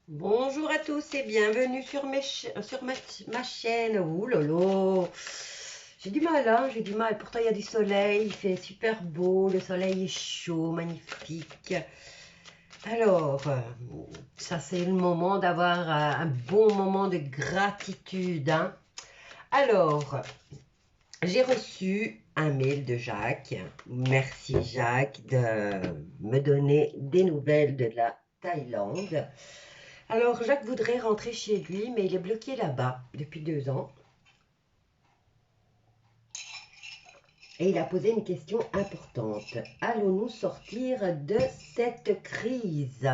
Bonjour à tous et bienvenue sur, ma chaîne. Ouh lolo, j'ai du mal, hein, j'ai du mal. Pourtant, il y a du soleil, il fait super beau, le soleil est chaud, magnifique. Alors, ça, c'est le moment d'avoir un bon moment de gratitude, hein. Alors, j'ai reçu un mail de Jacques. Merci, Jacques, de me donner des nouvelles de la Thaïlande. Alors, Jacques voudrait rentrer chez lui, mais il est bloqué là-bas depuis 2 ans. Et il a posé une question importante. Allons-nous sortir de cette crise?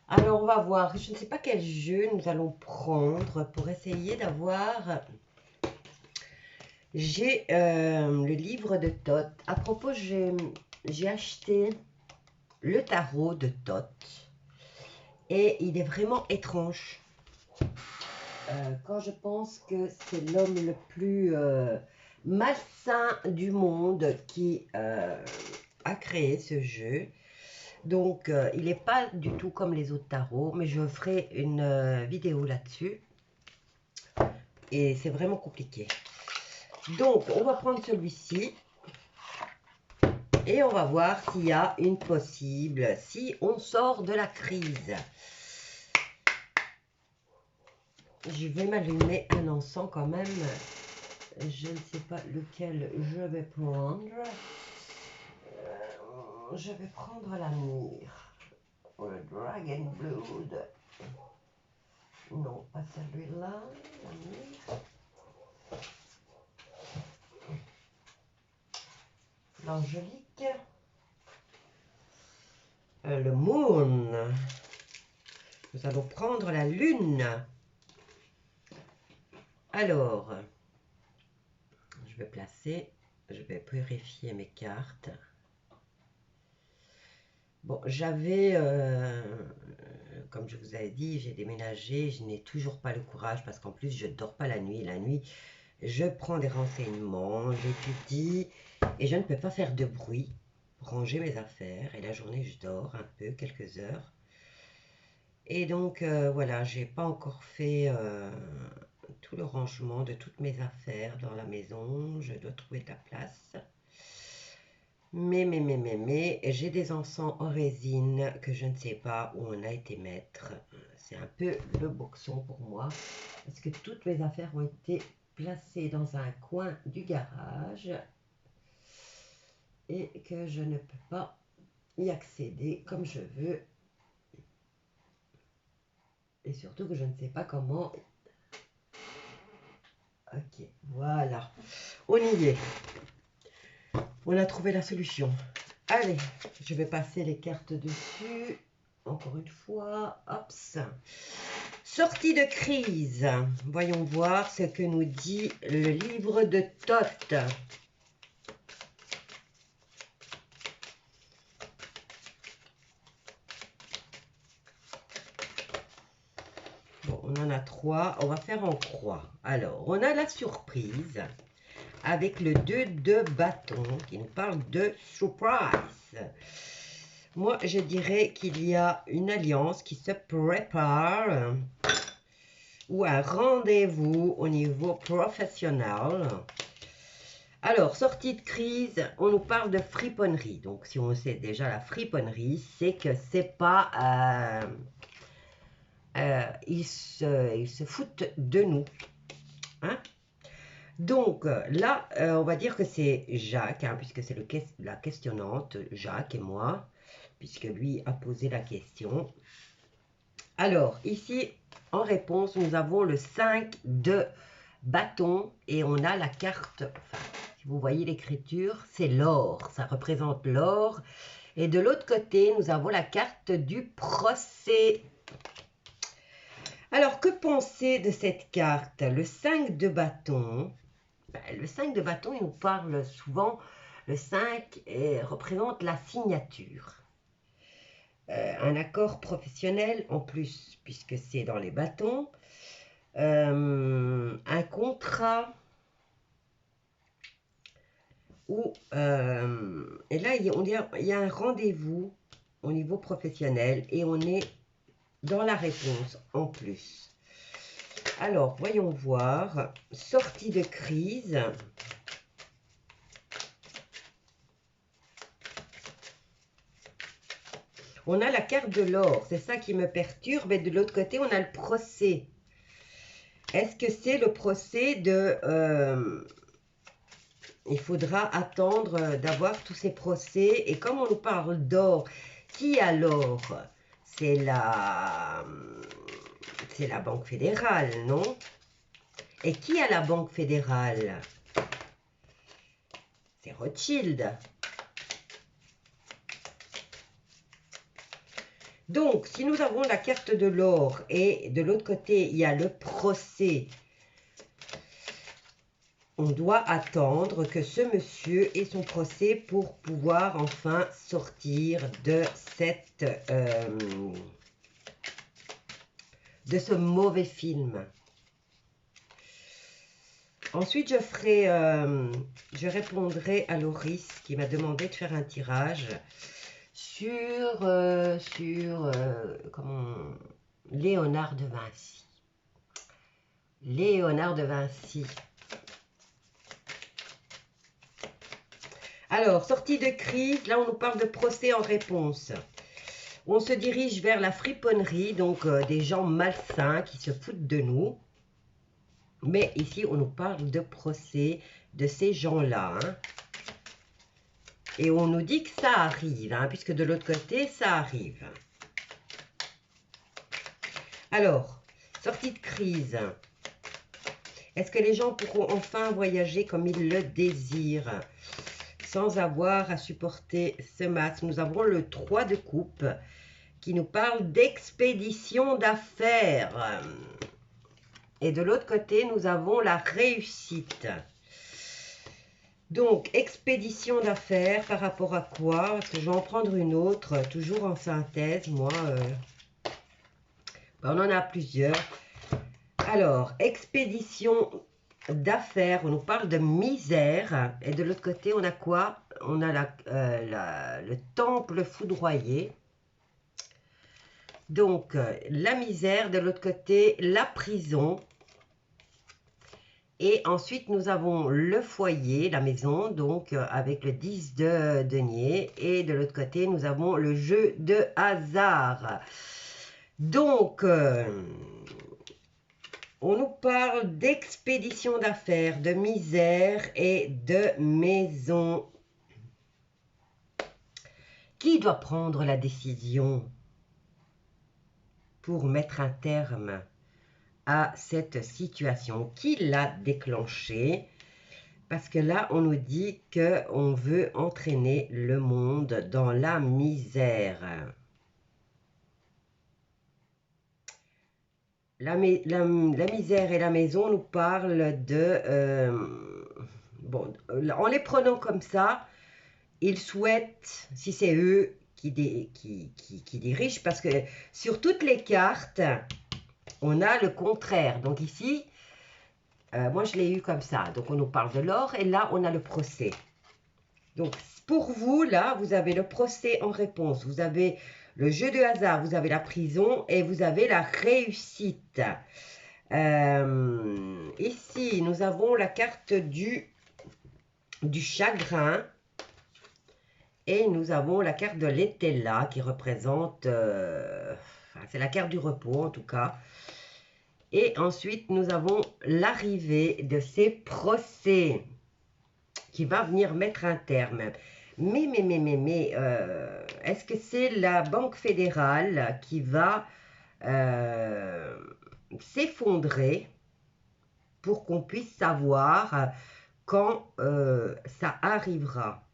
Alors, on va voir. Je ne sais pas quel jeu nous allons prendre pour essayer d'avoir... J'ai le livre de Thoth. À propos, j'ai acheté le tarot de Thoth. Et il est vraiment étrange. Quand je pense que c'est l'homme le plus malsain du monde qui a créé ce jeu. Donc, il n'est pas du tout comme les autres tarots, mais je ferai une vidéo là-dessus. Et c'est vraiment compliqué. Donc, on va prendre celui-ci. Et on va voir s'il y a une possible, si on sort de la crise. Je vais m'allumer un encens quand même. Je ne sais pas lequel je vais prendre. Je vais prendre la myrrhe. Le Dragon Blood. Non, pas celui-là. La myrrhe. L'angélique. Le Moon. Nous allons prendre la lune. Alors, je vais placer, je vais purifier mes cartes. Bon, j'avais, comme je vous avais dit, j'ai déménagé, je n'ai toujours pas le courage parce qu'en plus, je ne dors pas la nuit. La nuit, je prends des renseignements, j'étudie et je ne peux pas faire de bruit pour ranger mes affaires. Et la journée, je dors un peu, quelques heures. Et donc, voilà, j'ai pas encore fait tout le rangement de toutes mes affaires dans la maison. Je dois trouver de la place. Mais, j'ai des encens en résine que je ne sais pas où on a été mettre. C'est un peu le boxon pour moi. Parce que toutes mes affaires ont été placées dans un coin du garage. Et que je ne peux pas y accéder comme je veux. Et surtout que je ne sais pas comment. Ok, voilà. On y est. On a trouvé la solution. Allez, je vais passer les cartes dessus. Encore une fois. Hop. Sortie de crise. Voyons voir ce que nous dit le livre de Thoth. Bon, on en a 3. On va faire en croix. Alors, on a la surprise avec le 2 de bâton qui nous parle de surprise. Moi, je dirais qu'il y a une alliance qui se prépare ou un rendez-vous au niveau professionnel. Alors, sortie de crise, on nous parle de friponnerie. Donc, si on sait déjà la friponnerie, c'est que c'est pas... ils se foutent de nous. Hein? Donc, là, on va dire que c'est Jacques, hein, puisque c'est la questionnante, Jacques et moi, puisque lui a posé la question. Alors, ici, en réponse, nous avons le 5 de bâton et on a la carte, enfin, si vous voyez l'écriture, c'est l'or, ça représente l'or. Et de l'autre côté, nous avons la carte du procès. Alors, que penser de cette carte? Le 5 de bâton, le 5 de bâton, il nous parle souvent, le 5 représente la signature. Un accord professionnel en plus, puisque c'est dans les bâtons. Un contrat où, et là, il y a un rendez-vous au niveau professionnel et on est dans la réponse en plus. Alors, voyons voir. Sortie de crise. On a la carte de l'or, c'est ça qui me perturbe. Et de l'autre côté, on a le procès. Est-ce que c'est le procès de... il faudra attendre d'avoir tous ces procès. Et comme on nous parle d'or, qui a l'or? C'est la Banque fédérale, non? Et qui a la Banque fédérale? C'est Rothschild. Donc, si nous avons la carte de l'or et de l'autre côté, il y a le procès, on doit attendre que ce monsieur ait son procès pour pouvoir enfin sortir de ce mauvais film. Ensuite, je répondrai à Loris qui m'a demandé de faire un tirage sur Léonard de Vinci. Léonard de Vinci. Alors, sortie de crise, là on nous parle de procès en réponse. On se dirige vers la friponnerie, donc des gens malsains qui se foutent de nous. Mais ici, on nous parle de procès de ces gens-là. Hein. Et on nous dit que ça arrive, hein, puisque de l'autre côté, ça arrive. Alors, sortie de crise. Est-ce que les gens pourront enfin voyager comme ils le désirent, sans avoir à supporter ce masque? Nous avons le 3 de coupe qui nous parle d'expédition d'affaires. Et de l'autre côté, nous avons la réussite. Donc, expédition d'affaires par rapport à quoi? Parce que je vais en prendre une autre, toujours en synthèse, moi. On en a plusieurs. Alors, expédition d'affaires, on nous parle de misère. Et de l'autre côté, on a quoi? On a le temple foudroyé. Donc, la misère, de l'autre côté, la prison. Et ensuite, nous avons le foyer, la maison, donc avec le 10 de denier. Et de l'autre côté, nous avons le jeu de hasard. Donc, on nous parle d'expédition d'affaires, de misère et de maison. Qui doit prendre la décision pour mettre un terme à cette situation? Qui l'a déclenchée? Parce que là, on nous dit qu'on veut entraîner le monde dans la misère. La misère et la maison nous parlent de... bon, en les prenant comme ça, ils souhaitent, si c'est eux qui dirigent, parce que sur toutes les cartes, on a le contraire. Donc ici, moi je l'ai eu comme ça. Donc on nous parle de l'or et là on a le procès. Donc pour vous, là, vous avez le procès en réponse. Vous avez le jeu de hasard, vous avez la prison et vous avez la réussite. Ici, nous avons la carte du chagrin. Et nous avons la carte de l'Étella qui représente, c'est la carte du repos en tout cas. Et ensuite, nous avons l'arrivée de ces procès qui va venir mettre un terme. Mais, est-ce que c'est la Banque fédérale qui va s'effondrer pour qu'on puisse savoir quand ça arrivera?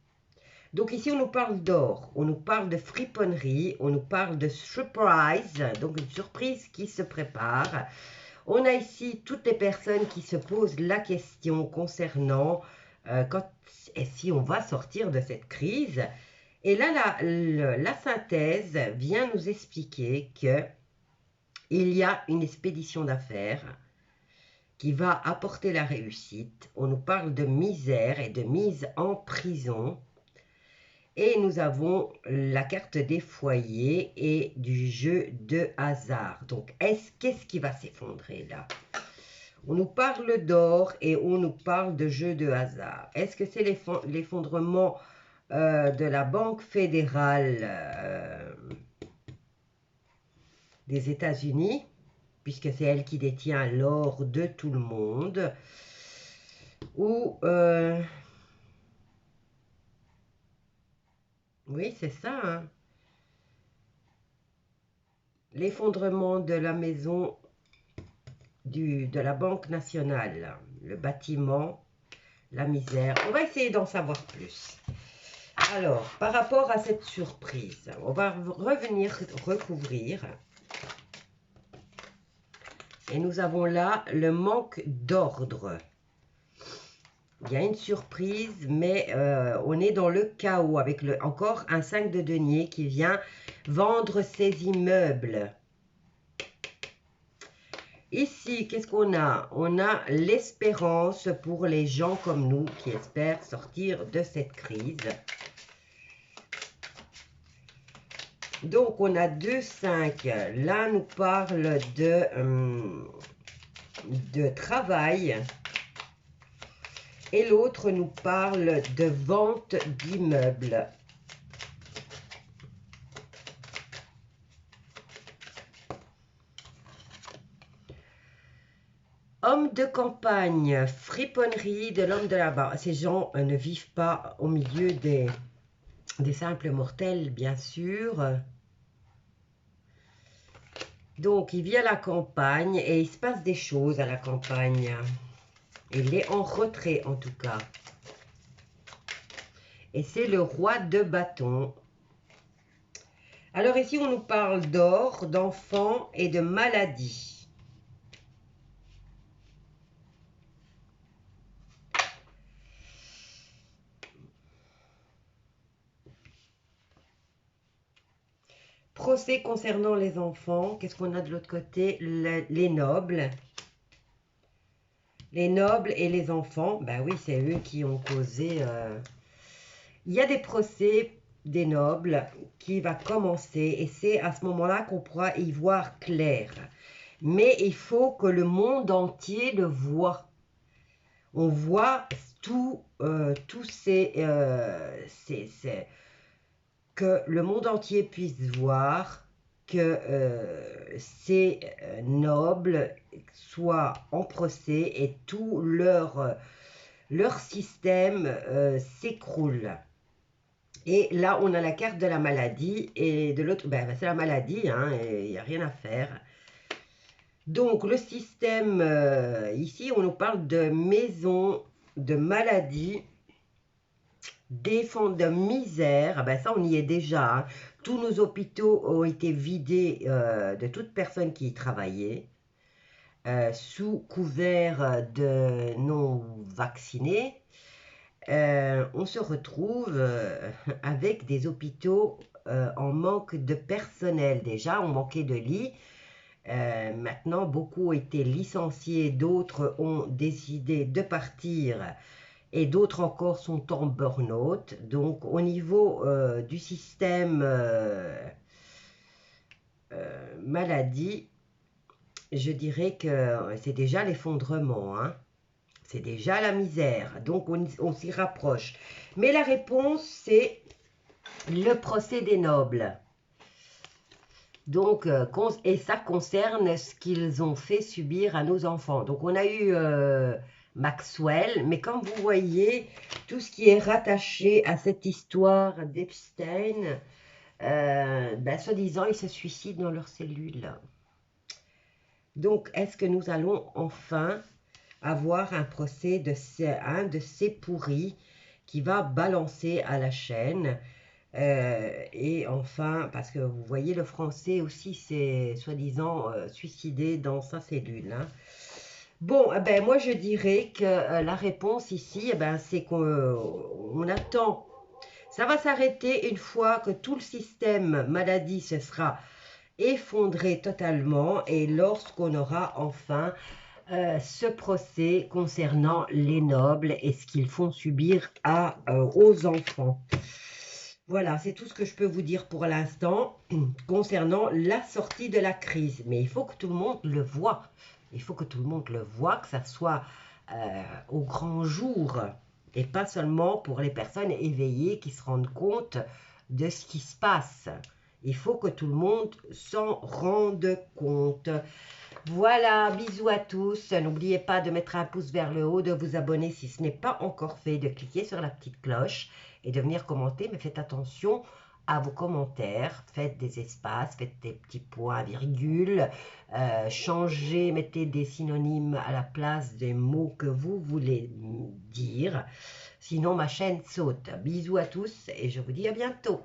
Donc ici, on nous parle d'or, on nous parle de friponnerie, on nous parle de surprise, donc une surprise qui se prépare. On a ici toutes les personnes qui se posent la question concernant quand et si on va sortir de cette crise. Et là, la synthèse vient nous expliquer qu'il y a une expédition d'affaires qui va apporter la réussite. On nous parle de misère et de mise en prison. Et nous avons la carte des foyers et du jeu de hasard. Donc, qu'est-ce qui va s'effondrer là? On nous parle d'or et on nous parle de jeu de hasard. Est-ce que c'est l'effondrement de la Banque fédérale des États-Unis, puisque c'est elle qui détient l'or de tout le monde, ou... oui, c'est ça, hein. L'effondrement de la maison de la Banque nationale, le bâtiment, la misère. On va essayer d'en savoir plus. Alors, par rapport à cette surprise, on va revenir recouvrir. Et nous avons là le manque d'ordre. Il y a une surprise, mais on est dans le chaos avec encore un 5 de denier qui vient vendre ses immeubles. Ici, qu'est-ce qu'on a? On a l'espérance pour les gens comme nous qui espèrent sortir de cette crise. Donc, on a 2, 5. L'un nous parle de travail et l'autre nous parle de vente d'immeubles. Homme de campagne, friponnerie de l'homme de là-bas. Ces gens ne vivent pas au milieu des simples mortels, bien sûr. Donc, il vit à la campagne et il se passe des choses à la campagne. Il est en retrait, en tout cas. Et c'est le roi de bâton. Alors ici, on nous parle d'or, d'enfants et de maladies. Procès concernant les enfants. Qu'est-ce qu'on a de l'autre côté? Les nobles. Les nobles et les enfants. Ben oui, c'est eux qui ont causé... Il y a des procès des nobles qui va commencer. Et c'est à ce moment-là qu'on pourra y voir clair. Mais il faut que le monde entier le voit. On voit tous ces que le monde entier puisse voir que ces nobles soient en procès et tout leur système s'écroule. Et là, on a la carte de la maladie et de l'autre, ben, c'est la maladie, hein, il n'y a rien à faire. Donc, le système, ici, on nous parle de maison, de maladie, des fonds de misère. Ah ben ça, on y est déjà, hein. Tous nos hôpitaux ont été vidés de toute personne qui y travaillait, sous couvert de non-vaccinés. On se retrouve avec des hôpitaux en manque de personnel. Déjà, on manquait de lits. Maintenant, beaucoup ont été licenciés, d'autres ont décidé de partir et d'autres encore sont en burn-out. Donc, au niveau du système maladie, je dirais que c'est déjà l'effondrement, hein. C'est déjà la misère. Donc, on s'y rapproche. Mais la réponse, c'est le procès des nobles. Donc, et ça concerne ce qu'ils ont fait subir à nos enfants. Donc, on a eu Maxwell, mais comme vous voyez, tout ce qui est rattaché à cette histoire d'Epstein, ben, soi-disant, ils se suicident dans leurs cellules. Donc, est-ce que nous allons enfin avoir un procès de un de ces pourris qui va balancer à la chaîne? Et enfin, parce que vous voyez, le français aussi s'est soi-disant suicidé dans sa cellule, hein. Bon, eh ben, moi je dirais que la réponse ici, eh ben, c'est qu'on attend. Ça va s'arrêter une fois que tout le système maladie se sera effondré totalement et lorsqu'on aura enfin ce procès concernant les nobles et ce qu'ils font subir aux enfants. Voilà, c'est tout ce que je peux vous dire pour l'instant concernant la sortie de la crise. Mais il faut que tout le monde le voit. Il faut que tout le monde le voit, que ça soit au grand jour et pas seulement pour les personnes éveillées qui se rendent compte de ce qui se passe. Il faut que tout le monde s'en rende compte. Voilà, bisous à tous. N'oubliez pas de mettre un pouce vers le haut, de vous abonner si ce n'est pas encore fait, de cliquer sur la petite cloche et de venir commenter. Mais faites attention à vos commentaires. Faites des espaces, faites des petits points, virgules. Changez, mettez des synonymes à la place des mots que vous voulez dire. Sinon, ma chaîne saute. Bisous à tous et je vous dis à bientôt.